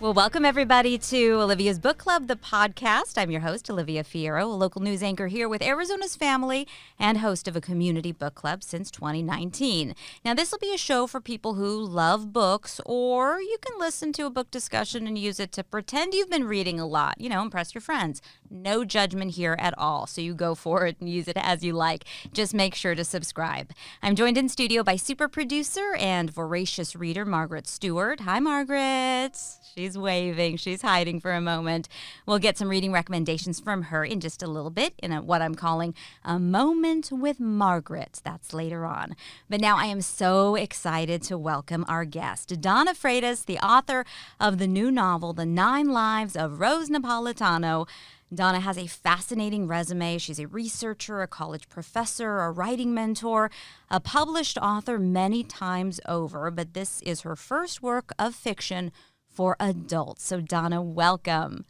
Well, welcome everybody to Olivia's Book Club, the podcast. I'm your host, Olivia Fierro, a local news anchor here with Arizona's Family and host of a community book club since 2019. Now, this will be a show for people who love books, or you can listen to a book discussion and use it to pretend you've been reading a lot, impress your friends. No judgment here at all, so you go for it and use it as you like. Just make sure to subscribe. I'm joined in studio by super producer and voracious reader Margaret Stewart. Hi, Margaret. She's waving. She's hiding for a moment. We'll get some reading recommendations from her in just a little bit in what I'm calling a moment with Margaret. That's later on. But now I am so excited to welcome our guest, Donna Freitas, the author of the new novel, The 9 Lives of Rose Napolitano. Donna has a fascinating resume. She's a researcher, a college professor, a writing mentor, a published author many times over, but this is her first work of fiction for adults. So Donna, welcome.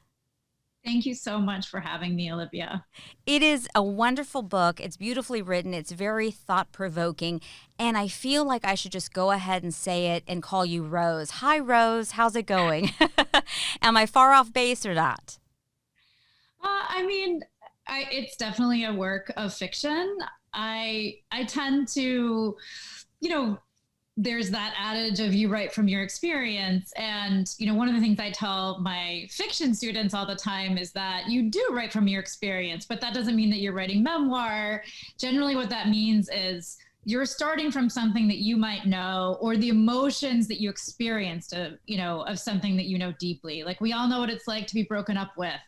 Thank you so much for having me, Olivia. It is a wonderful book. It's beautifully written. It's very thought-provoking. And I feel like I should just go ahead and say it and call you Rose. Hi, Rose. How's it going? Am I far off base or not? It's definitely a work of fiction. I tend to, there's that adage of you write from your experience. And, one of the things I tell my fiction students all the time is that you do write from your experience, but that doesn't mean that you're writing memoir. Generally, what that means is you're starting from something that you might know, or the emotions that you experienced of something that you know deeply. Like, we all know what it's like to be broken up with.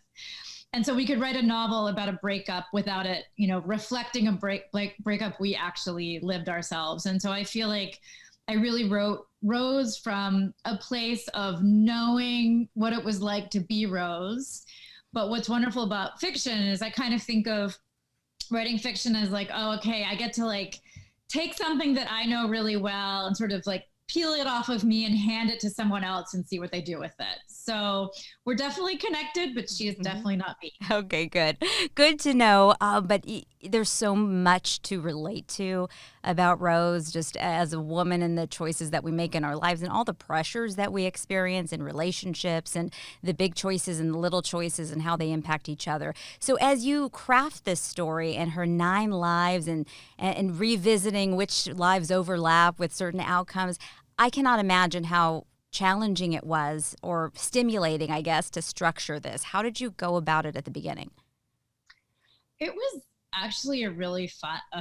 And so we could write a novel about a breakup without it, reflecting a breakup we actually lived ourselves. And so I feel like I really wrote Rose from a place of knowing what it was like to be Rose. But what's wonderful about fiction is I kind of think of writing fiction as like, oh, okay, I get to take something that I know really well and sort of peel it off of me and hand it to someone else and see what they do with it. So we're definitely connected, but she is definitely not me. Okay, good. Good to know. But there's so much to relate to about Rose, just as a woman, and the choices that we make in our lives and all the pressures that we experience in relationships and the big choices and the little choices and how they impact each other. So as you craft this story and her 9 lives and revisiting which lives overlap with certain outcomes, I cannot imagine how challenging it was, or stimulating, I guess, to structure this. How did you go about it at the beginning? It was actually a really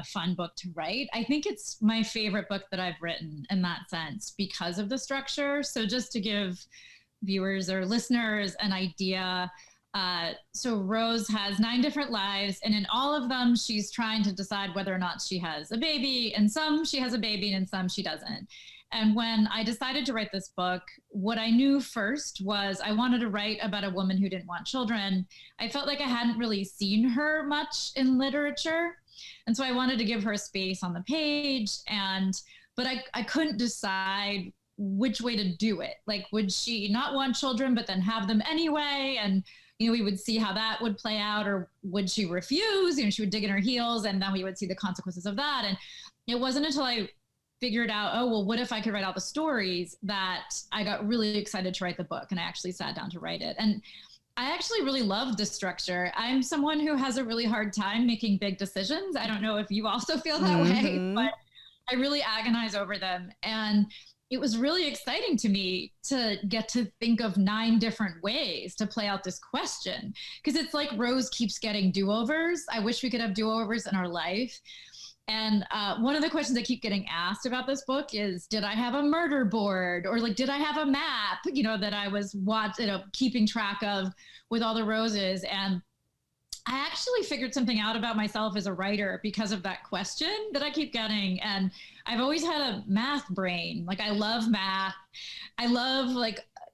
fun book to write. I think it's my favorite book that I've written in that sense because of the structure. So just to give viewers or listeners an idea, so Rose has 9 different lives, and in all of them, she's trying to decide whether or not she has a baby. And some she has a baby, and in some she doesn't. And when I decided to write this book, what I knew first was I wanted to write about a woman who didn't want children. I felt like I hadn't really seen her much in literature. And so I wanted to give her a space on the page. But I couldn't decide which way to do it. Like, would she not want children, but then have them anyway? And, we would see how that would play out. Or would she refuse? She would dig in her heels, and then we would see the consequences of that. And it wasn't until I figured out, oh, well, what if I could write all the stories, that I got really excited to write the book, and I actually sat down to write it. And I actually really loved the structure. I'm someone who has a really hard time making big decisions. I don't know if you also feel that way, but I really agonize over them. And it was really exciting to me to get to think of 9 different ways to play out this question, because it's like Rose keeps getting do-overs. I wish we could have do-overs in our life. And one of the questions I keep getting asked about this book is, did I have a murder board? Or did I have a map, that I was keeping track of with all the roses? And I actually figured something out about myself as a writer because of that question that I keep getting. And I've always had a math brain. I love math. I love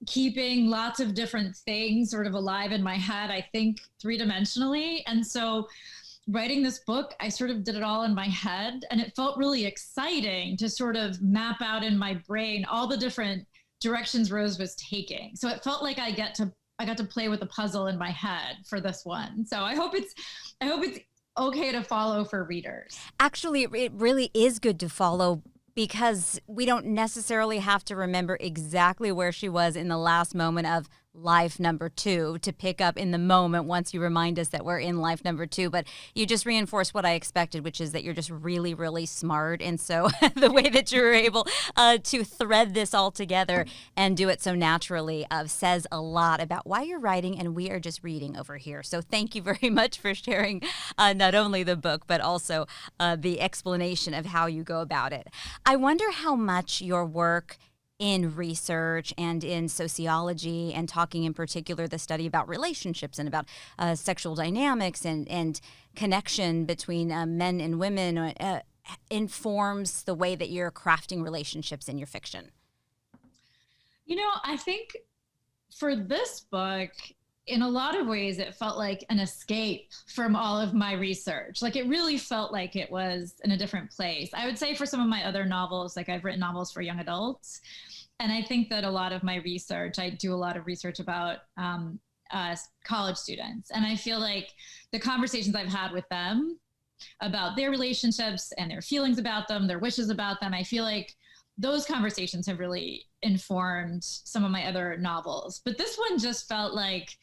keeping lots of different things sort of alive in my head, I think 3-dimensionally. And so writing this book, I sort of did it all in my head, and it felt really exciting to sort of map out in my brain all the different directions Rose was taking. So it felt like I got to play with the puzzle in my head for this one. So I hope it's okay to follow for readers. Actually, it really is good to follow because we don't necessarily have to remember exactly where she was in the last moment of life number 2 to pick up in the moment once you remind us that we're in life number 2. But you just reinforced what I expected, which is that you're just really, really smart. And so the way that you were able to thread this all together and do it so naturally says a lot about why you're writing, and we are just reading over here. So thank you very much for sharing not only the book, but also the explanation of how you go about it. I wonder how much your work in research and in sociology, and talking in particular the study about relationships and about sexual dynamics and connection between men and women informs the way that you're crafting relationships in your fiction. I think for this book, in a lot of ways, it felt like an escape from all of my research. Like, it really felt like it was in a different place. I would say for some of my other novels, like I've written novels for young adults. And I think that a lot of my research, I do a lot of research about college students. And I feel like the conversations I've had with them about their relationships and their feelings about them, their wishes about them, I feel like those conversations have really informed some of my other novels. But this one just felt like,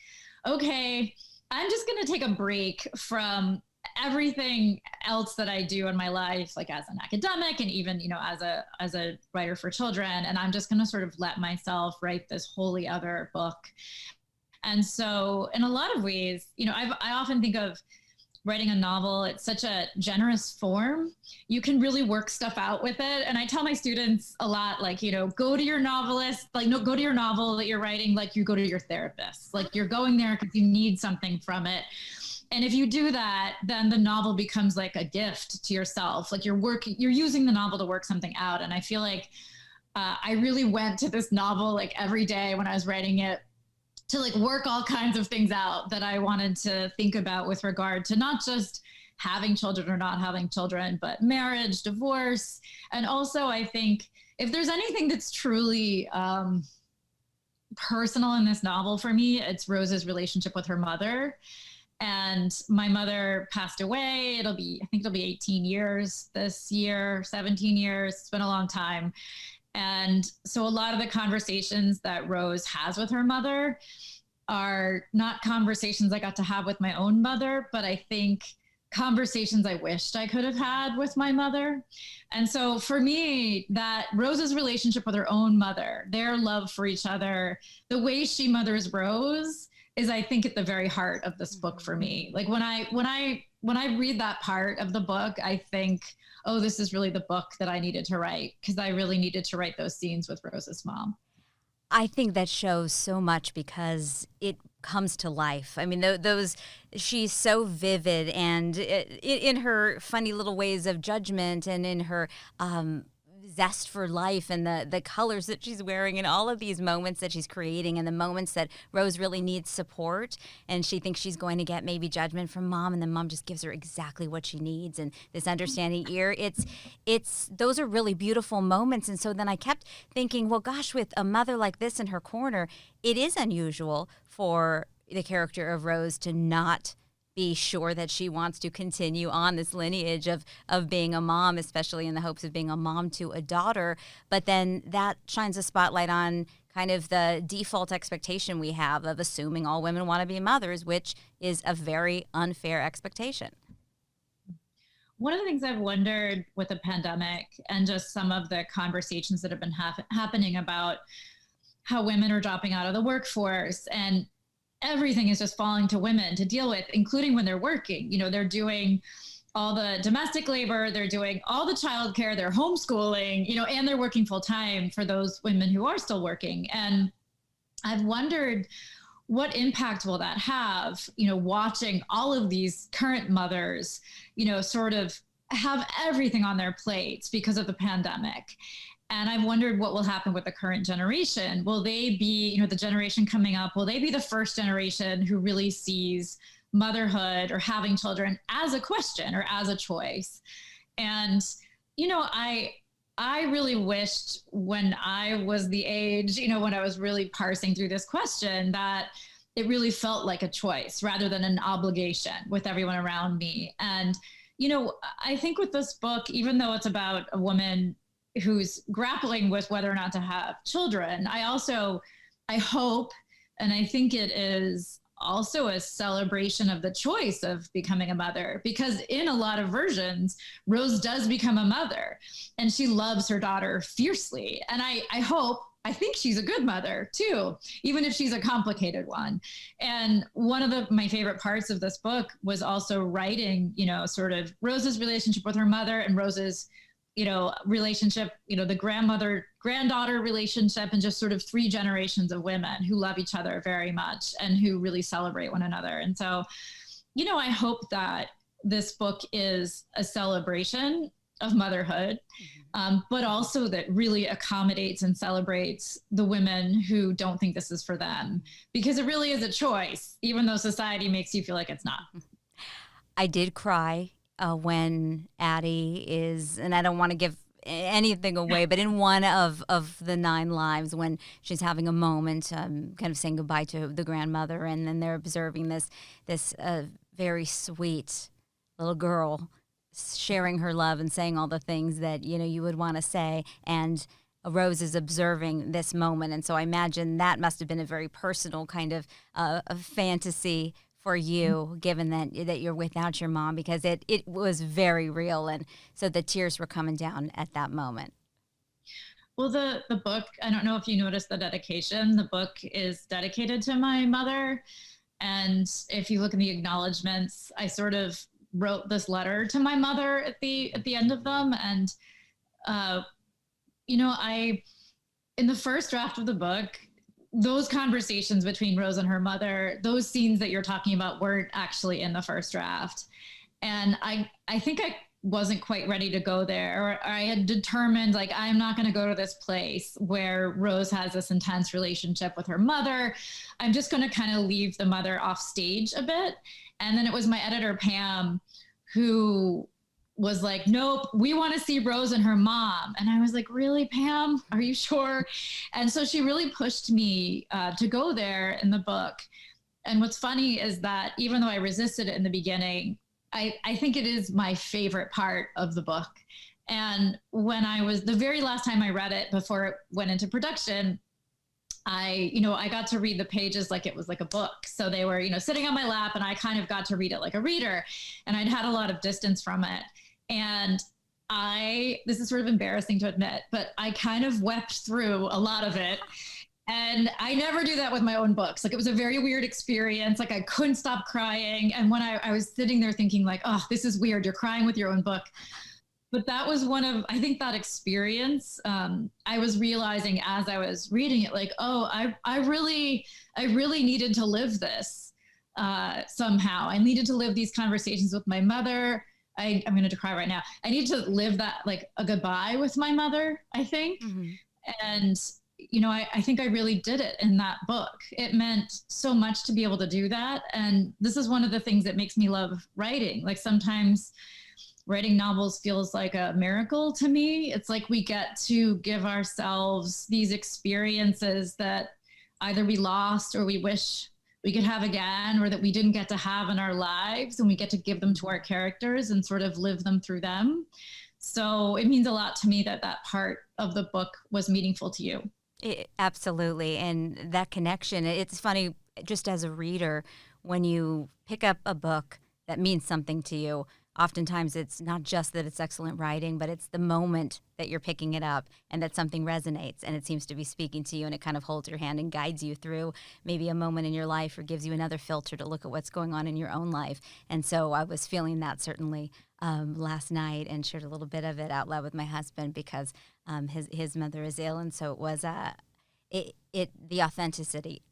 okay, I'm just going to take a break from everything else that I do in my life, like as an academic and even, as a writer for children. And I'm just going to sort of let myself write this wholly other book. And so in a lot of ways, I often think of writing a novel, it's such a generous form. You can really work stuff out with it. And I tell my students a lot, like, go to your novelist, like, no, go to your novel that you're writing like you go to your therapist. Like, you're going there because you need something from it. And if you do that, then the novel becomes like a gift to yourself. Like, you're using the novel to work something out. And I feel like I really went to this novel like every day when I was writing it, to like work all kinds of things out that I wanted to think about with regard to not just having children or not having children, but marriage, divorce. And also, I think if there's anything that's truly personal in this novel for me, it's Rose's relationship with her mother. And my mother passed away. I think it'll be 18 years this year, 17 years. It's been a long time. And so a lot of the conversations that Rose has with her mother are not conversations I got to have with my own mother, but I think conversations I wished I could have had with my mother. And so for me, that Rose's relationship with her own mother, their love for each other, the way she mothers Rose is, I think, at the very heart of this book for me. Like, when I read that part of the book, I think, oh, this is really the book that I needed to write, because I really needed to write those scenes with Rose's mom. I think that shows so much because it comes to life. I mean, she's so vivid, and in her funny little ways of judgment, and in her zest for life, and the colors that she's wearing, and all of these moments that she's creating, and the moments that Rose really needs support, and she thinks she's going to get maybe judgment from mom, and then mom just gives her exactly what she needs, and this understanding ear. It's those are really beautiful moments. And so then I kept thinking, well, gosh, with a mother like this in her corner, it is unusual for the character of Rose to not be sure that she wants to continue on this lineage of being a mom, especially in the hopes of being a mom to a daughter. But then that shines a spotlight on kind of the default expectation we have of assuming all women want to be mothers, which is a very unfair expectation. One of the things I've wondered with the pandemic and just some of the conversations that have been happening about how women are dropping out of the workforce, and everything is just falling to women to deal with, including when they're working. They're doing all the domestic labor, they're doing all the childcare, they're homeschooling, and they're working full time for those women who are still working. And I've wondered, what impact will that have, watching all of these current mothers, sort of have everything on their plates because of the pandemic. And I've wondered what will happen with the current generation. Will they be, the generation coming up, will they be the first generation who really sees motherhood or having children as a question or as a choice? And, I really wished when I was the age, when I was really parsing through this question, that it really felt like a choice rather than an obligation with everyone around me. And, I think with this book, even though it's about a woman who's grappling with whether or not to have children. I hope, and I think it is also a celebration of the choice of becoming a mother, because in a lot of versions, Rose does become a mother and she loves her daughter fiercely. And I think she's a good mother too, even if she's a complicated one. And one of my favorite parts of this book was also writing, sort of Rose's relationship with her mother and Rose's relationship, the granddaughter relationship, and just sort of 3 generations of women who love each other very much and who really celebrate one another. And so, I hope that this book is a celebration of motherhood, but also that really accommodates and celebrates the women who don't think this is for them, because it really is a choice, even though society makes you feel like it's not. I did cry when Addie is, and I don't want to give anything away, but in one of the 9 lives, when she's having a moment, kind of saying goodbye to the grandmother, and then they're observing this very sweet little girl sharing her love and saying all the things that you would want to say, and Rose is observing this moment, and so I imagine that must have been a very personal kind of a fantasy for you, given that you're without your mom, because it was very real, and so the tears were coming down at that moment. Well, the book, I don't know if you noticed the dedication. The book is dedicated to my mother, and if you look in the acknowledgments, I sort of wrote this letter to my mother at the end of them, and I in the first draft of the book, those conversations between Rose and her mother, those scenes that you're talking about weren't actually in the first draft. And I think I wasn't quite ready to go there, or I had determined, like, I'm not going to go to this place where Rose has this intense relationship with her mother. I'm just going to kind of leave the mother off stage a bit. And then it was my editor, Pam, who was like, nope, we want to see Rose and her mom. And I was like, really, Pam? Are you sure? And so she really pushed me to go there in the book. And what's funny is that even though I resisted it in the beginning, I think it is my favorite part of the book. And when the very last time I read it before it went into production, I got to read the pages like it was like a book. So they were, sitting on my lap, and I kind of got to read it like a reader, and I'd had a lot of distance from it. And this is sort of embarrassing to admit, but I kind of wept through a lot of it. And I never do that with my own books. Like, it was a very weird experience. Like, I couldn't stop crying. And when I was sitting there thinking like, oh, this is weird, you're crying with your own book. But that was I think that experience, I was realizing as I was reading it, like, oh, I really needed to live this somehow. I needed to live these conversations with my mother. I'm going to cry right now. I need to live that, like, a goodbye with my mother, I think. Mm-hmm. And, I think I really did it in that book. It meant so much to be able to do that. And this is one of the things that makes me love writing. Like, sometimes writing novels feels like a miracle to me. It's like we get to give ourselves these experiences that either we lost or we wish we could have again, or that we didn't get to have in our lives, and we get to give them to our characters and sort of live them through them. So it means a lot to me that part of the book was meaningful to you. Absolutely. And that connection, it's funny, just as a reader, when you pick up a book that means something to you, oftentimes it's not just that it's excellent writing, but it's the moment that you're picking it up and that something resonates and it seems to be speaking to you, and it kind of holds your hand and guides you through maybe a moment in your life, or gives you another filter to look at what's going on in your own life. And so I was feeling that certainly last night, and shared a little bit of it out loud with my husband, because his mother is ill, and so it was the authenticity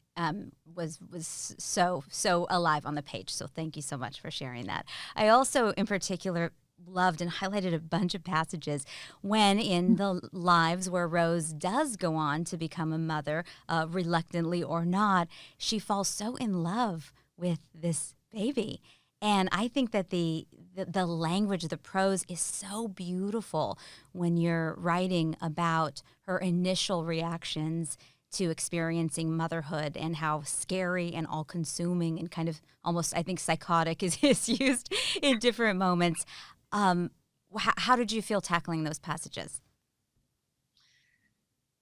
was so alive on the page. So thank you so much for sharing that. I also, in particular, loved and highlighted a bunch of passages when in the lives where Rose does go on to become a mother, reluctantly or not, she falls so in love with this baby. And I think that the language, the prose is so beautiful when you're writing about her initial reactions to experiencing motherhood, and how scary and all-consuming and kind of almost, I think, psychotic is used in different moments. How did you feel tackling those passages?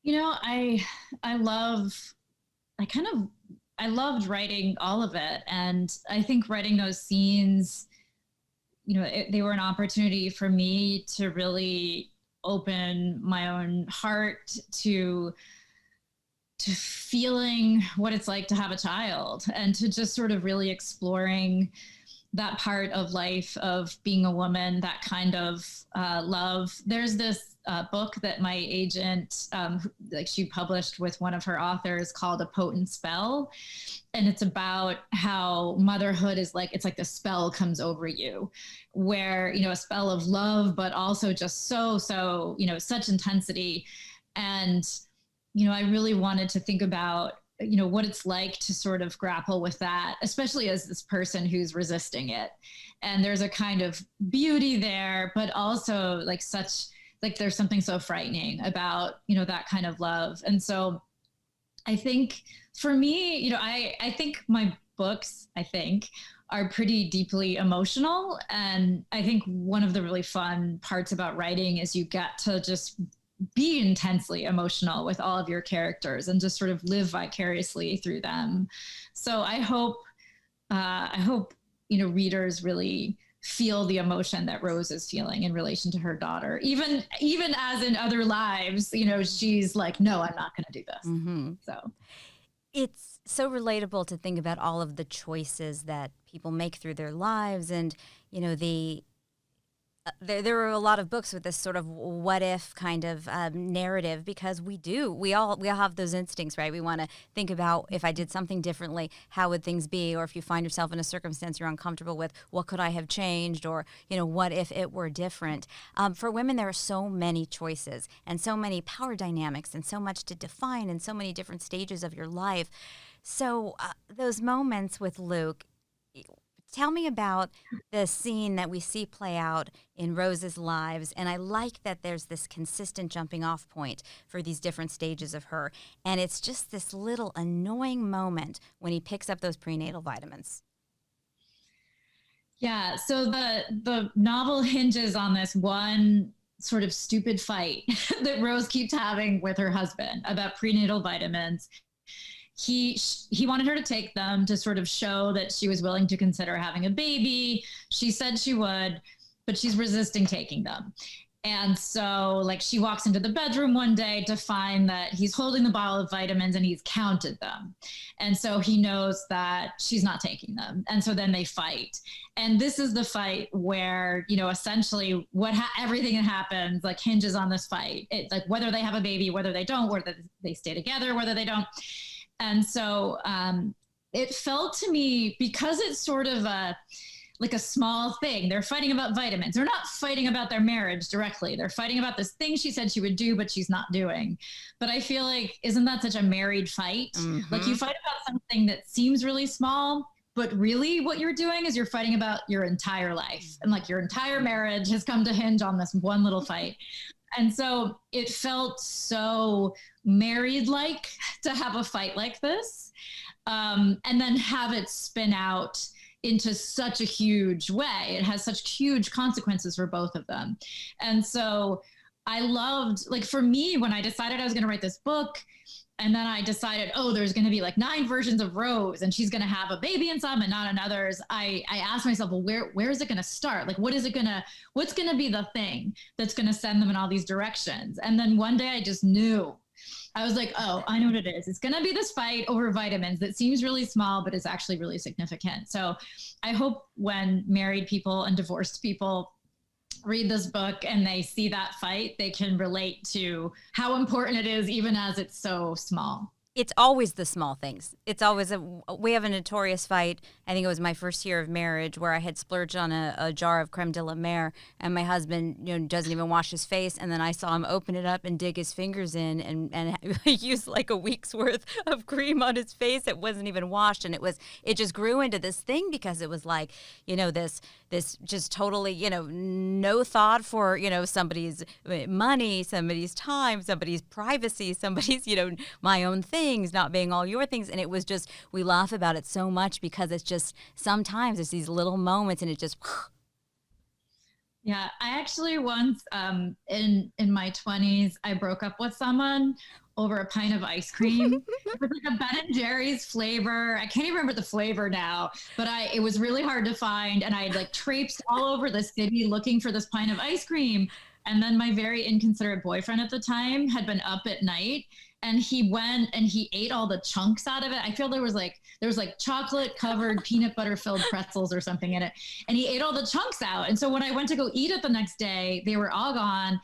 I love, I kind of, I loved writing all of it. And I think writing those scenes, they were an opportunity for me to really open my own heart to feeling what it's like to have a child and to just sort of really exploring that part of life of being a woman, that kind of love. There's this book that my agent, she published with one of her authors called A Potent Spell. And it's about how motherhood is like, it's like the spell comes over you where, a spell of love, but also just so, such intensity. And, I really wanted to think about what it's like to sort of grapple with that, especially as this person who's resisting it. And there's a kind of beauty there, but also there's something so frightening about, that kind of love. And so I think for me, I think my books, are pretty deeply emotional. And I think one of the really fun parts about writing is you get to just be intensely emotional with all of your characters and just sort of live vicariously through them. So I hope, readers really feel the emotion that Rose is feeling in relation to her daughter, even as in other lives, she's like, no, I'm not going to do this. Mm-hmm. So it's so relatable to think about all of the choices that people make through their lives, and there are a lot of books with this sort of what if kind of narrative, because we all have those instincts, right? We want to think about, if I did something differently, how would things be? Or if you find yourself in a circumstance you're uncomfortable with, what could I have changed? Or what if it were different? For women, there are so many choices and so many power dynamics and so much to define and so many different stages of your life. So those moments with Luke, tell me about the scene that we see play out in Rose's lives. And I like that there's this consistent jumping off point for these different stages of her. And it's just this little annoying moment when he picks up those prenatal vitamins. yeah, so the novel hinges on this one sort of stupid fight that Rose keeps having with her husband about prenatal vitamins. He wanted her to take them to sort of show that she was willing to consider having a baby. She said she would, but she's resisting taking them. And so she walks into the bedroom one day to find that he's holding the bottle of vitamins and he's counted them. And so he knows that she's not taking them. And so then they fight. And this is the fight where, essentially everything that happens hinges on this fight. It's like whether they have a baby, whether they don't, whether they stay together, whether they don't. And so it felt to me, because it's sort of a small thing. They're fighting about vitamins. They're not fighting about their marriage directly. They're fighting about this thing she said she would do, but she's not doing. But I feel like, isn't that such a married fight? Mm-hmm. You fight about something that seems really small, but really what you're doing is you're fighting about your entire life. And your entire marriage has come to hinge on this one little fight. And so it felt so married-like to have a fight like this, and then have it spin out into such a huge way. It has such huge consequences for both of them. And so I loved, for me, when I decided I was going to write this book, and then I decided, there's going to be 9 versions of Rose and she's going to have a baby in some and not in others. I asked myself, well, where is it going to start? What's going to be the thing that's going to send them in all these directions? And then one day I just knew. I was like, I know what it is. It's going to be this fight over vitamins that seems really small, but is actually really significant. So I hope when married people and divorced people read this book and they see that fight, they can relate to how important it is, even as it's so small. It's always the small things. It's always we have a notorious fight. I think it was my first year of marriage where I had splurged on a jar of creme de la mer, and my husband, doesn't even wash his face. And then I saw him open it up and dig his fingers in and use a week's worth of cream on his face. It wasn't even washed. And it just grew into this thing because it was this just totally, no thought for, somebody's money, somebody's time, somebody's privacy, somebody's, my own things not being all your things. And it was just, we laugh about it so much because it's just, sometimes it's these little moments and it just. Yeah, I actually once in my 20s, I broke up with someone over a pint of ice cream. It was like a Ben and Jerry's flavor. I can't even remember the flavor now, but it was really hard to find. And I had like traipsed all over the city looking for this pint of ice cream. And then my very inconsiderate boyfriend at the time had been up at night, and he went and he ate all the chunks out of it. I feel there was like chocolate covered peanut butter filled pretzels or something in it. And he ate all the chunks out. And so when I went to go eat it the next day, they were all gone.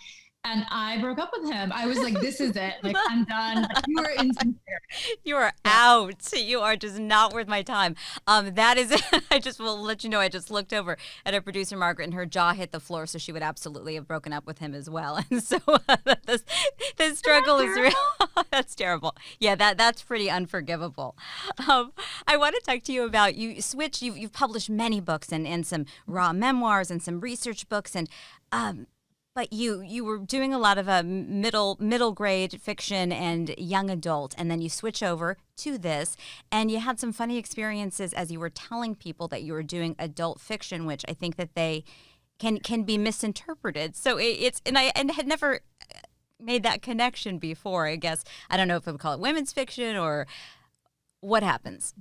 And I broke up with him. I was like, this is it. Like, I'm done. Like, you were insincere. You are out. You are just not worth my time. That is, I just will let you know, I just looked over at our producer, Margaret, and her jaw hit the floor, so she would absolutely have broken up with him as well. And so the struggle is real. That's terrible. Yeah, that's pretty unforgivable. I want to talk to you about, you've published many books and some raw memoirs and some research books, and but you were doing a lot of middle grade fiction and young adult, and then you switch over to this, and you had some funny experiences as you were telling people that you were doing adult fiction, which I think that they can be misinterpreted. So I had never made that connection before. I guess I don't know if I would call it women's fiction or what happens.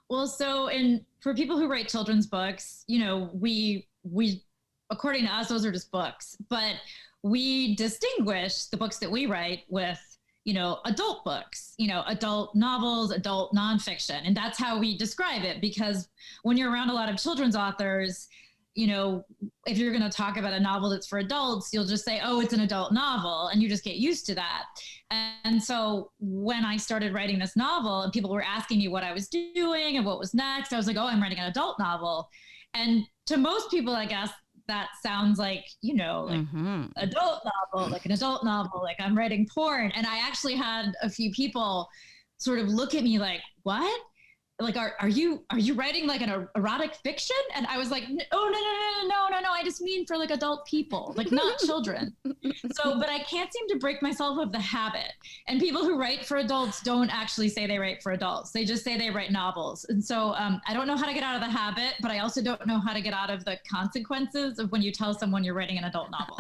Well, so for people who write children's books, we according to us, those are just books, but we distinguish the books that we write with, adult books, adult novels, adult nonfiction. And that's how we describe it, because when you're around a lot of children's authors, if you're going to talk about a novel that's for adults, you'll just say, oh, it's an adult novel. And you just get used to that. And so when I started writing this novel and people were asking me what I was doing and what was next, I was like, oh, I'm writing an adult novel. And to most people, I guess, that sounds like, adult novel, like an adult novel, like I'm writing porn. And I actually had a few people sort of look at me like, what? Like, are you writing like an erotic fiction? And I was like, oh, no. I just mean for like adult people, like not children. But I can't seem to break myself of the habit. And people who write for adults don't actually say they write for adults. They just say they write novels. And so I don't know how to get out of the habit, but I also don't know how to get out of the consequences of when you tell someone you're writing an adult novel.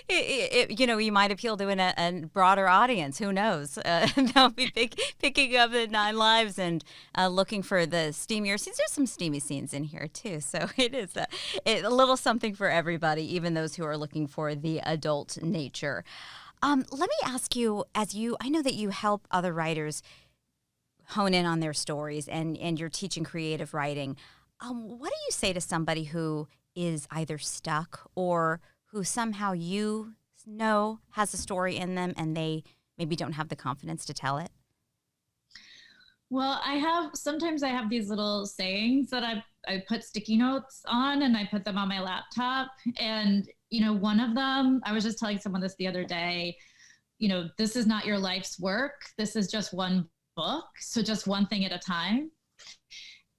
You might appeal to a broader audience. Who knows? They'll be picking up the 9 Lives and looking for the steamier scenes. There's some steamy scenes in here too, so it is a little something for everybody, even those who are looking for the adult nature. Let me ask you, I know that you help other writers hone in on their stories, and you're teaching creative writing. What do you say to somebody who is either stuck or who somehow has a story in them and they maybe don't have the confidence to tell it? Well, sometimes I have these little sayings that I put sticky notes on, and I put them on my laptop. And, one of them, I was just telling someone this the other day, this is not your life's work. This is just one book. So just one thing at a time.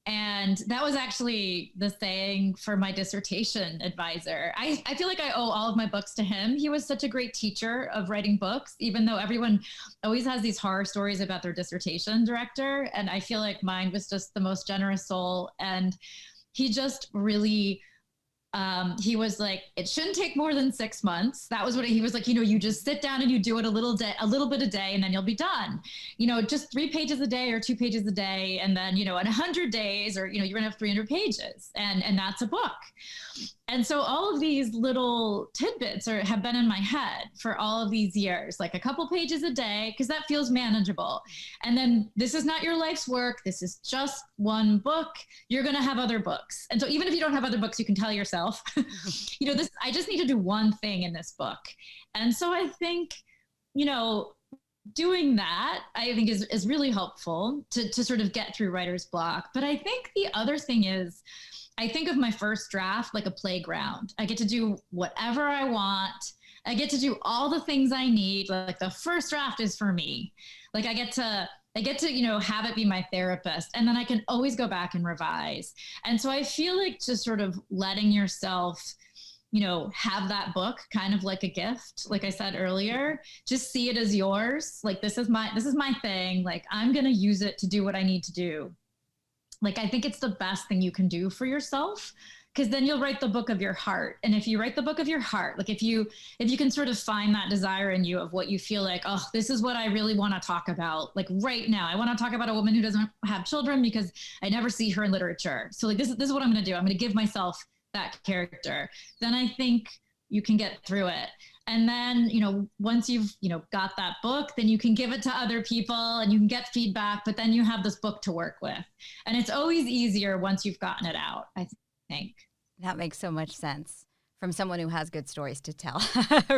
And that was actually the saying for my dissertation advisor. I feel like I owe all of my books to him. He was such a great teacher of writing books, even though everyone always has these horror stories about their dissertation director. And I feel like mine was just the most generous soul. And he just really, he was like, it shouldn't take more than 6 months. That was what he was like, you just sit down and you do it a little bit a day, and then you'll be done. Just 3 pages a day or 2 pages a day. And then, in 100 days or, you're gonna have 300 pages and that's a book. And so all of these little tidbits have been in my head for all of these years, like a couple pages a day, because that feels manageable. And then this is not your life's work. This is just one book. You're going to have other books. And so even if you don't have other books, you can tell yourself, I just need to do one thing in this book. And so I think, doing that, I think is really helpful to sort of get through writer's block. But I think the other thing is, I think of my first draft like a playground. I get to do whatever I want. I get to do all the things I need. Like the first draft is for me. Like I get to, have it be my therapist, and then I can always go back and revise. And so I feel like just sort of letting yourself, have that book kind of like a gift. Like I said earlier, just see it as yours. Like, this is my thing. Like, I'm going to use it to do what I need to do. Like, I think it's the best thing you can do for yourself, because then you'll write the book of your heart. And if you write the book of your heart, like if you can sort of find that desire in you of what you feel like, oh, this is what I really want to talk about. Like right now, I want to talk about a woman who doesn't have children because I never see her in literature. So like, this is what I'm going to do. I'm going to give myself that character. Then I think you can get through it. And then, once you've, got that book, then you can give it to other people and you can get feedback, but then you have this book to work with. And it's always easier once you've gotten it out, I think. That makes so much sense from someone who has good stories to tell,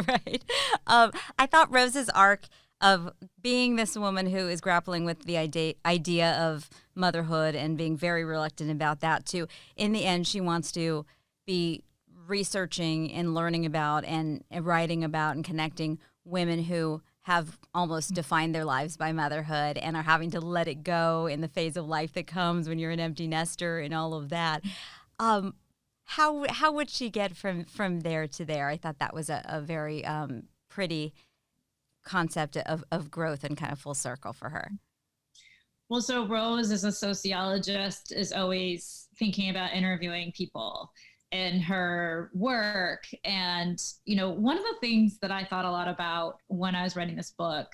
right? I thought Rose's arc of being this woman who is grappling with the idea of motherhood and being very reluctant about that too. In the end, she wants to be researching and learning about and writing about and connecting women who have almost defined their lives by motherhood and are having to let it go in the phase of life that comes when you're an empty nester and all of that. How would she get from there to there? I thought that was a very pretty concept of growth and kind of full circle for her. Well, so Rose, as a sociologist, is always thinking about interviewing people in her work. And, one of the things that I thought a lot about when I was writing this book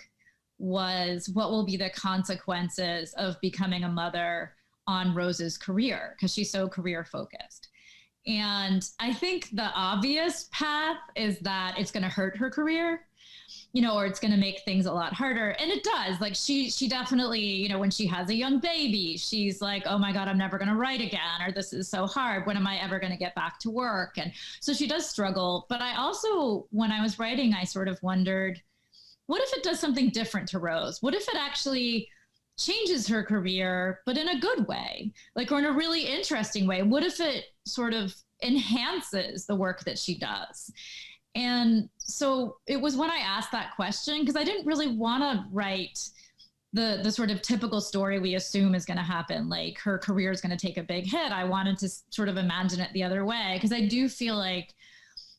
was what will be the consequences of becoming a mother on Rose's career, because she's so career focused. And I think the obvious path is that it's going to hurt her career, or it's going to make things a lot harder. And it does. Like she definitely, when she has a young baby, she's like, oh my God, I'm never going to write again, or this is so hard. When am I ever going to get back to work? And so she does struggle. But I also, when I was writing, I sort of wondered, what if it does something different to Rose? What if it actually changes her career, but in a good way, or in a really interesting way? What if it sort of enhances the work that she does? And so it was when I asked that question, because I didn't really want to write the sort of typical story we assume is going to happen, like her career is going to take a big hit. I wanted to sort of imagine it the other way, because I do feel like,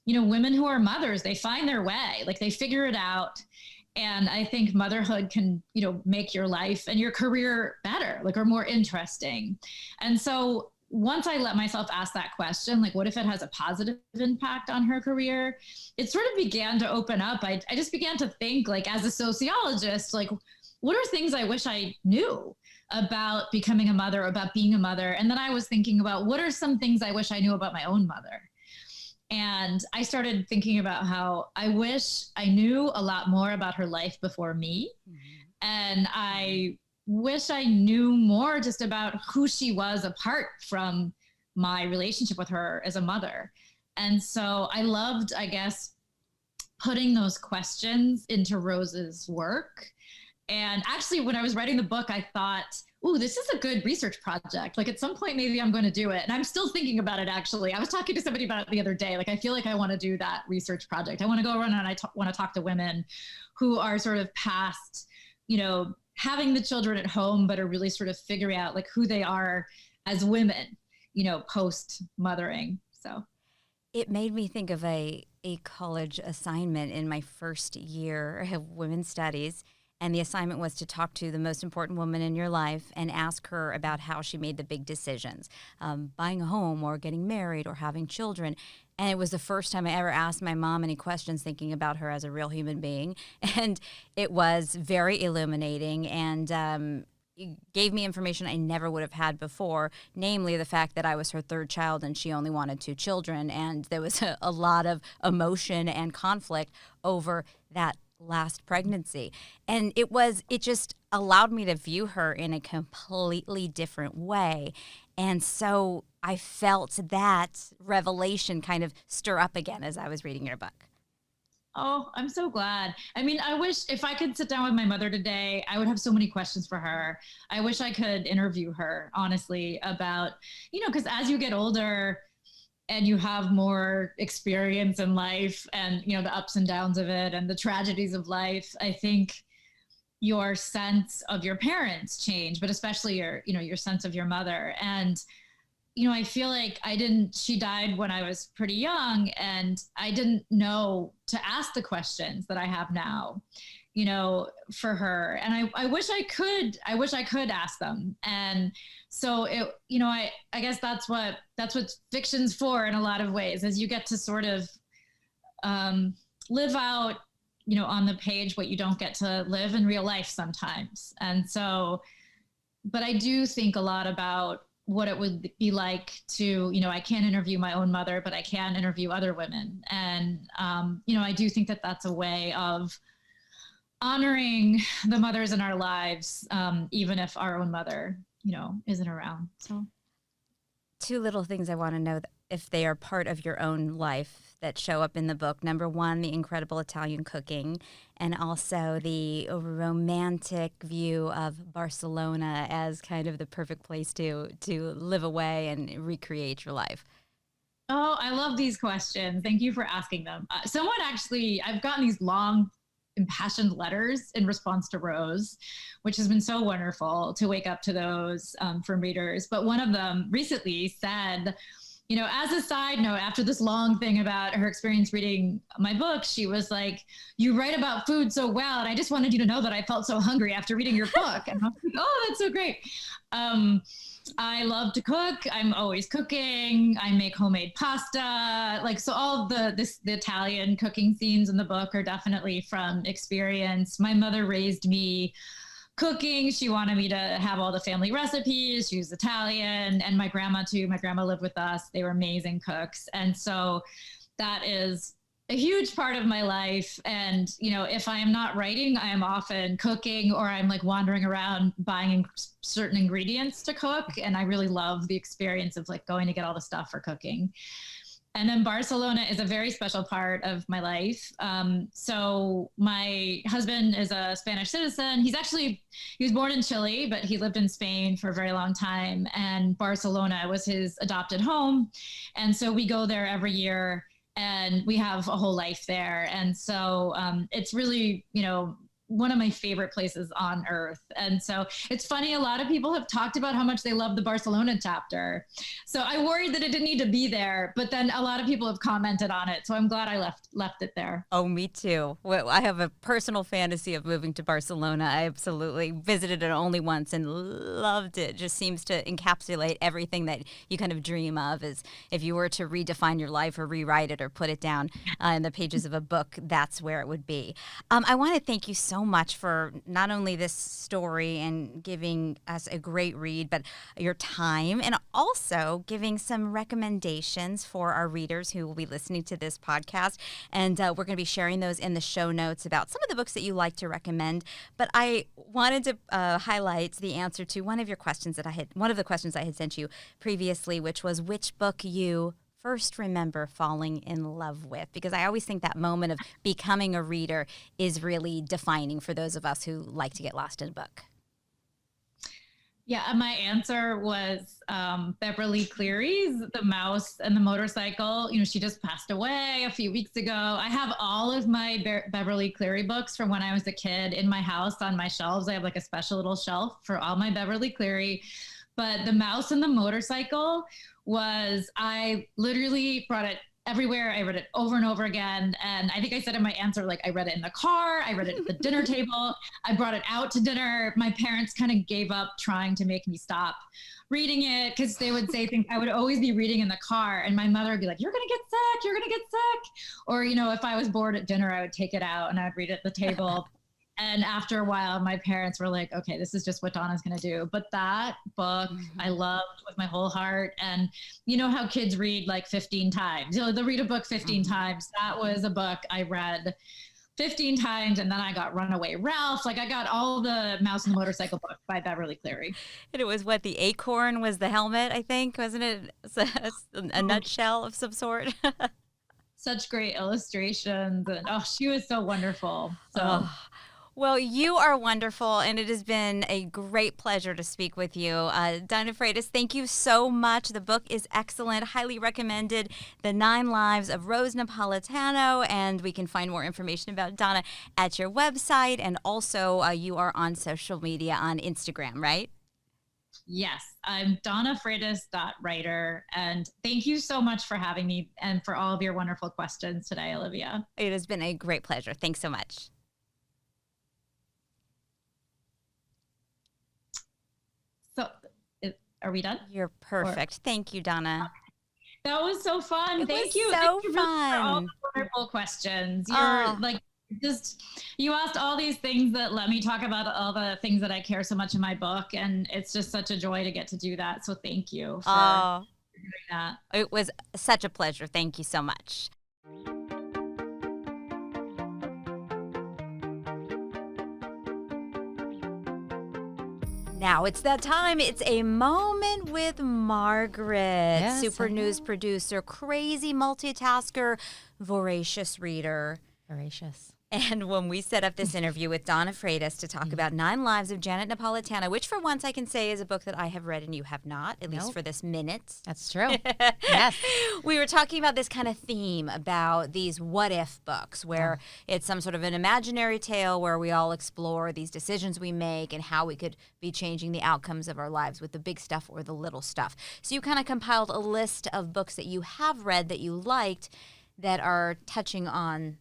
women who are mothers, they find their way, like they figure it out. And I think motherhood can, make your life and your career better, or more interesting. And so once I let myself ask that question, what if it has a positive impact on her career, it sort of began to open up. I just began to think, as a sociologist, what are things I wish I knew about becoming a mother, about being a mother? And then I was thinking about what are some things I wish I knew about my own mother? And I started thinking about how I wish I knew a lot more about her life before me. Mm-hmm. And I wish I knew more just about who she was apart from my relationship with her as a mother. And so I loved, I guess, putting those questions into Rose's work. And actually, when I was writing the book, I thought, ooh, this is a good research project. At some point, maybe I'm going to do it. And I'm still thinking about it, actually. I was talking to somebody about it the other day. I feel like I want to do that research project. I want to go around and I want to talk to women who are sort of past, having the children at home, but are really sort of figuring out who they are as women, post mothering. So it made me think of a college assignment in my first year of women's studies. And the assignment was to talk to the most important woman in your life and ask her about how she made the big decisions, buying a home or getting married or having children. And it was the first time I ever asked my mom any questions thinking about her as a real human being. And it was very illuminating and it gave me information I never would have had before, namely the fact that I was her third child and she only wanted 2 children. And there was a lot of emotion and conflict over that last pregnancy. And it just allowed me to view her in a completely different way. And so I felt that revelation kind of stir up again as I was reading your book. Oh, I'm so glad. I mean, I wish if I could sit down with my mother today, I would have so many questions for her. I wish I could interview her, honestly, about, because as you get older, and you have more experience in life and, the ups and downs of it and the tragedies of life, I think your sense of your parents change, but especially your sense of your mother. And, I feel like she died when I was pretty young and I didn't know to ask the questions that I have now. for her. And I wish I could ask them. And so I guess that's what fiction's for in a lot of ways, is you get to sort of live out, on the page what you don't get to live in real life sometimes. And so, but I do think a lot about what it would be like to, I can't interview my own mother, but I can interview other women. And, I do think that that's a way of honoring the mothers in our lives, even if our own mother, isn't around. So, two little things I want to know if they are part of your own life that show up in the book. Number one, the incredible Italian cooking, and also the romantic view of Barcelona as kind of the perfect place to live away and recreate your life. Oh, I love these questions. Thank you for asking them. I've gotten these long, impassioned letters in response to Rose, which has been so wonderful to wake up to those from readers. But one of them recently said, as a side note, after this long thing about her experience reading my book, she was like, "You write about food so well, and I just wanted you to know that I felt so hungry after reading your book." And I was like, "Oh, that's so great." I love to cook. I'm always cooking. I make homemade pasta. So all the Italian cooking scenes in the book are definitely from experience. My mother raised me cooking. She wanted me to have all the family recipes. She was Italian, and my grandma too. My grandma lived with us. They were amazing cooks. And so that is a huge part of my life. And, if I am not writing, I am often cooking, or I'm wandering around buying certain ingredients to cook. And I really love the experience of going to get all the stuff for cooking. And then Barcelona is a very special part of my life. So my husband is a Spanish citizen. He was born in Chile, but he lived in Spain for a very long time. And Barcelona was his adopted home. And so we go there every year, and we have a whole life there. And so it's really, one of my favorite places on earth. And so it's funny, a lot of people have talked about how much they love the Barcelona chapter. So I worried that it didn't need to be there, but then a lot of people have commented on it. So I'm glad I left it there. Oh, me too. Well, I have a personal fantasy of moving to Barcelona. I absolutely visited it only once and loved it. It just seems to encapsulate everything that you kind of dream of. Is if you were to redefine your life or rewrite it or put it down in the pages of a book, that's where it would be. I want to thank you so much for not only this story and giving us a great read, but your time, and also giving some recommendations for our readers who will be listening to this podcast. And we're going to be sharing those in the show notes about some of the books that you like to recommend. But I wanted to highlight the answer to one of the questions I had sent you previously, which was which book you first remember falling in love with, because I always think that moment of becoming a reader is really defining for those of us who like to get lost in a book. Yeah, my answer was Beverly Cleary's The Mouse and the Motorcycle. She just passed away a few weeks ago. I have all of my Beverly Cleary books from when I was a kid in my house on my shelves. I have a special little shelf for all my Beverly Cleary. But The Mouse and the Motorcycle I literally brought it everywhere. I read it over and over again. And I think I said in my answer, I read it in the car, I read it at the dinner table, I brought it out to dinner. My parents kind of gave up trying to make me stop reading it, because they would say things. I would always be reading in the car, and my mother would be like, "You're going to get sick, you're going to get sick." Or, if I was bored at dinner, I would take it out and I would read it at the table. And after a while, my parents were like, "Okay, this is just what Donna's going to do." But that book I loved with my whole heart. And you know how kids read 15 times. They'll read a book 15 times. That was a book I read 15 times. And then I got Runaway Ralph. I got all the Mouse and the Motorcycle books by Beverly Cleary. And it was the acorn was the helmet, I think, wasn't it? A nutshell of some sort. Such great illustrations. And she was so wonderful. So. Well, you are wonderful, and it has been a great pleasure to speak with you. Donna Freitas, thank you so much. The book is excellent, highly recommended, The 9 Lives of Rose Napolitano, and we can find more information about Donna at your website, and also you are on social media on Instagram, right? Yes, I'm donnafreitas.writer, and thank you so much for having me and for all of your wonderful questions today, Olivia. It has been a great pleasure. Thanks so much. Are we done? You're perfect. Thank you, Donna. That was so fun. Thank you. So Thank you for all fun. the wonderful questions. You're you asked all these things that let me talk about all the things that I care so much in my book. And it's just such a joy to get to do that. So thank you for doing that. It was such a pleasure. Thank you so much. Now it's that time. It's a moment with Margaret, Yes, super news producer, crazy multitasker, voracious reader. Voracious. And when we set up this interview with Donna Freitas to talk about 9 Lives of Janet Napolitano, which for once I can say is a book that I have read and you have not, at least for this minute. That's true. Yes. We were talking about this kind of theme about these what-if books where it's some sort of an imaginary tale where we all explore these decisions we make and how we could be changing the outcomes of our lives with the big stuff or the little stuff. So you kind of compiled a list of books that you have read that you liked that are touching on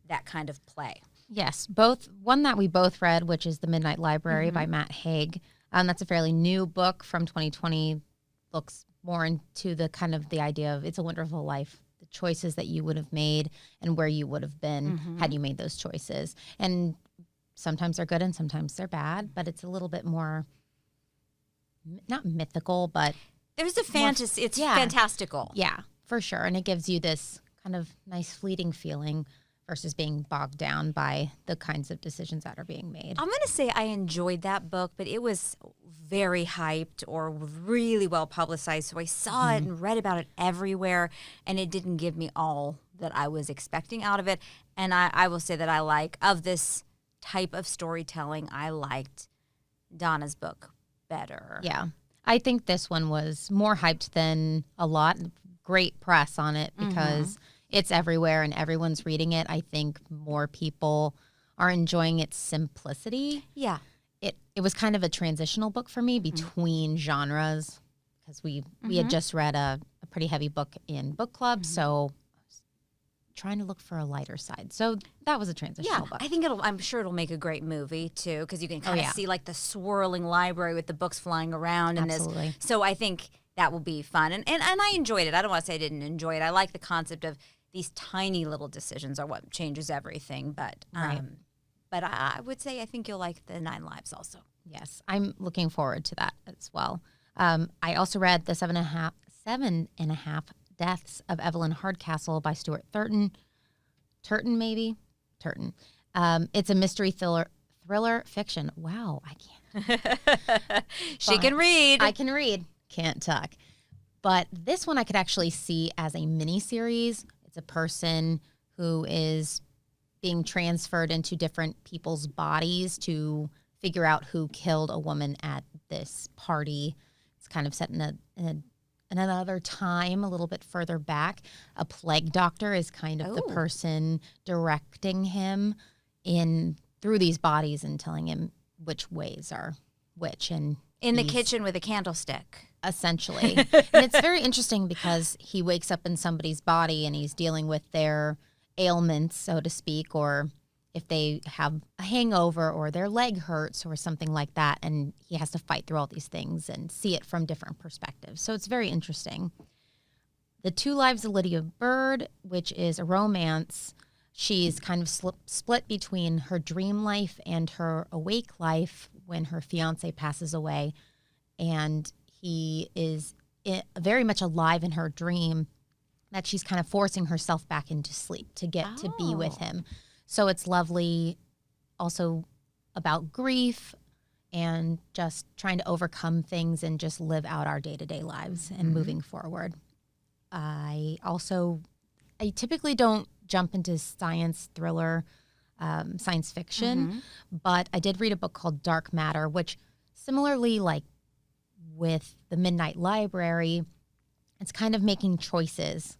that kind of play. Yes, one that we both read, which is The Midnight Library by Matt Haig. That's a fairly new book from 2020. Looks more into the kind of the idea of It's a Wonderful Life, the choices that you would have made and where you would have been had you made those choices. And sometimes they're good and sometimes they're bad, but it's a little bit more, not mythical, but there's a fantasy. It's fantastical. Yeah, for sure. And it gives you this kind of nice fleeting feeling versus being bogged down by the kinds of decisions that are being made. I'm going to say I enjoyed that book, but it was very hyped or really well publicized. So I saw it and read about it everywhere, and it didn't give me all that I was expecting out of it. And I will say that of this type of storytelling, I liked Donna's book better. Yeah. I think this one was more hyped than a lot. Great press on it because it's everywhere and everyone's reading it. I think more people are enjoying its simplicity. Yeah. It was kind of a transitional book for me between genres because we had just read a pretty heavy book in book club, so I was trying to look for a lighter side. So that was a transitional book. I think I'm sure it'll make a great movie too, because you can kind of see like the swirling library with the books flying around and this. So I think that will be fun. And I enjoyed it. I don't want to say I didn't enjoy it. I like the concept of these tiny little decisions are what changes everything. But I would say I think you'll like the 9 Lives also. Yes, I'm looking forward to that as well. I also read The 7.5 Deaths of Evelyn Hardcastle by Stuart Turton. Turton. It's a mystery thriller fiction. Wow, I can't. She can read. I can read. Can't talk. But this one I could actually see as a mini-series. It's a person who is being transferred into different people's bodies to figure out who killed a woman at this party. It's kind of set in another time, a little bit further back. A plague doctor is kind of the person directing him through these bodies and telling him which ways are which. And in the kitchen with a candlestick. Essentially. And it's very interesting because he wakes up in somebody's body and he's dealing with their ailments, so to speak, or if they have a hangover or their leg hurts or something like that, and he has to fight through all these things and see it from different perspectives. So it's very interesting. The 2 Lives of Lydia Bird, which is a romance, she's kind of split between her dream life and her awake life when her fiance passes away, and he is very much alive in her dream, that she's kind of forcing herself back into sleep to get to be with him. So it's lovely, also about grief and just trying to overcome things and just live out our day-to-day lives and moving forward. I typically don't jump into science thriller, science fiction, but I did read a book called Dark Matter, which similarly, like with The Midnight Library, it's kind of making choices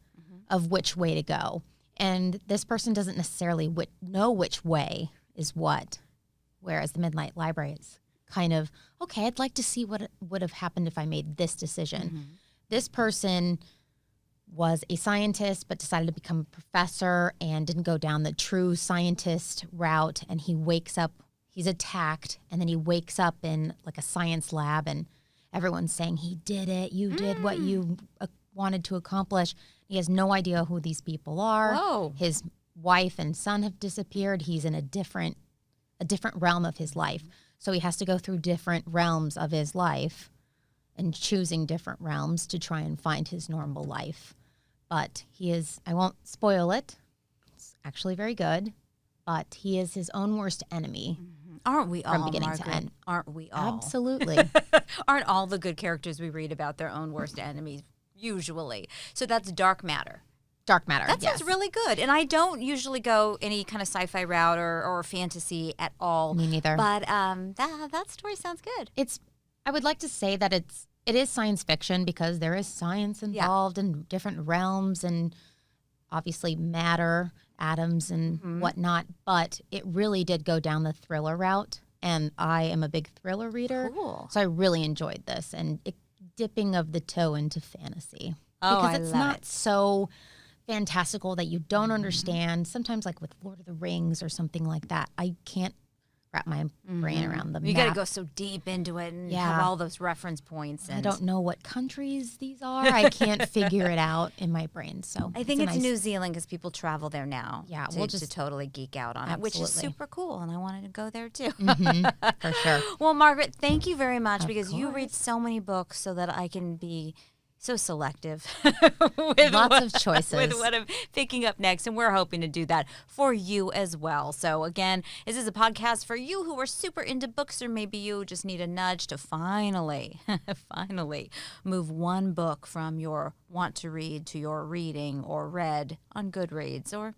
of which way to go. And this person doesn't necessarily know which way is what, whereas The Midnight Library is kind of, okay, I'd like to see what would have happened if I made this decision. This person was a scientist but decided to become a professor and didn't go down the true scientist route, and he wakes up, he's attacked, and then he wakes up in like a science lab, and everyone's saying he did it. You did what you wanted to accomplish. He has no idea who these people are. Whoa. His wife and son have disappeared. He's in a different realm of his life. So he has to go through different realms of his life and choosing different realms to try and find his normal life. But he is, I won't spoil it. It's actually very good. But he is his own worst enemy. Aren't we all, From beginning Margaret? to end. Aren't we all? Absolutely. Aren't all the good characters we read about their own worst enemies, usually? So that's dark matter. Dark matter. That yes. sounds really good. And I don't usually go any kind of sci-fi route or fantasy at all. Me neither. But that story sounds good. I would like to say that it is science fiction because there is science involved in different realms and obviously matter, atoms and whatnot. But it really did go down the thriller route. And I am a big thriller reader. Cool. So I really enjoyed this and dipping of the toe into fantasy. Oh, because I it's love not it. so fantastical that you don't understand. Sometimes like with Lord of the Rings or something like that, I can't wrap my brain around the You map. got to go so deep into it and Yeah. have all those reference points. And I don't know what countries these are. I can't figure it out in my brain. So I think it's a nice, New Zealand because people travel there now. Yeah, to, we'll to just- totally geek out on it, which is Absolutely. super cool. And I wanted to go there too. for sure. Well, Margaret, thank you very much Of because you read course. so many books so that I can be so selective with Lots of choices. with what I'm picking up next. And we're hoping to do that for you as well. So again, this is a podcast for you who are super into books, or maybe you just need a nudge to finally move one book from your want to read to your reading or read on Goodreads, or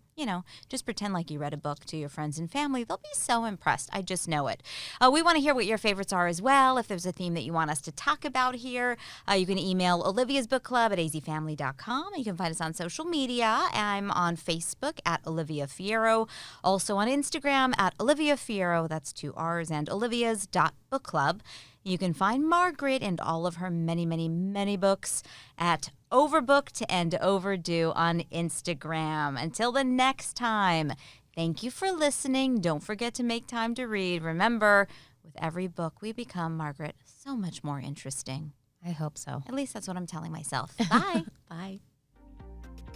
just pretend like you read a book to your friends and family. They'll be so impressed. I just know it. We want to hear what your favorites are as well. If there's a theme that you want us to talk about here, you can email Olivia's Book Club at azfamily.com. You can find us on social media. I'm on Facebook at Olivia Fierro. Also on Instagram at Olivia Fierro. That's 2 R's, and olivias.bookclub. You can find Margaret and all of her many, many, many books at Overbooked and Overdue on Instagram. Until the next time, thank you for listening. Don't forget to make time to read. Remember, with every book we become, Margaret, so much more interesting. I hope so. At least that's what I'm telling myself. Bye. Bye.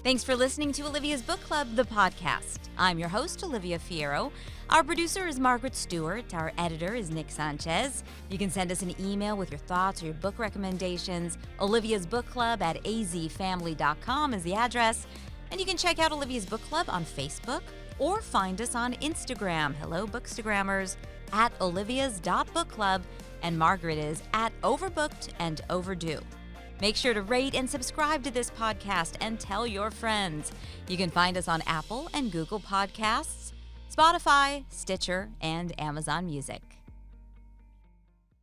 Thanks for listening to Olivia's Book Club, the podcast. I'm your host, Olivia Fierro. Our producer is Margaret Stewart. Our editor is Nick Sanchez. You can send us an email with your thoughts or your book recommendations. Olivia's Book Club at azfamily.com is the address. And you can check out Olivia's Book Club on Facebook or find us on Instagram. Hello, Bookstagrammers, at olivias.bookclub. And Margaret is at Overbooked and Overdue. Make sure to rate and subscribe to this podcast and tell your friends. You can find us on Apple and Google Podcasts, Spotify, Stitcher, and Amazon Music.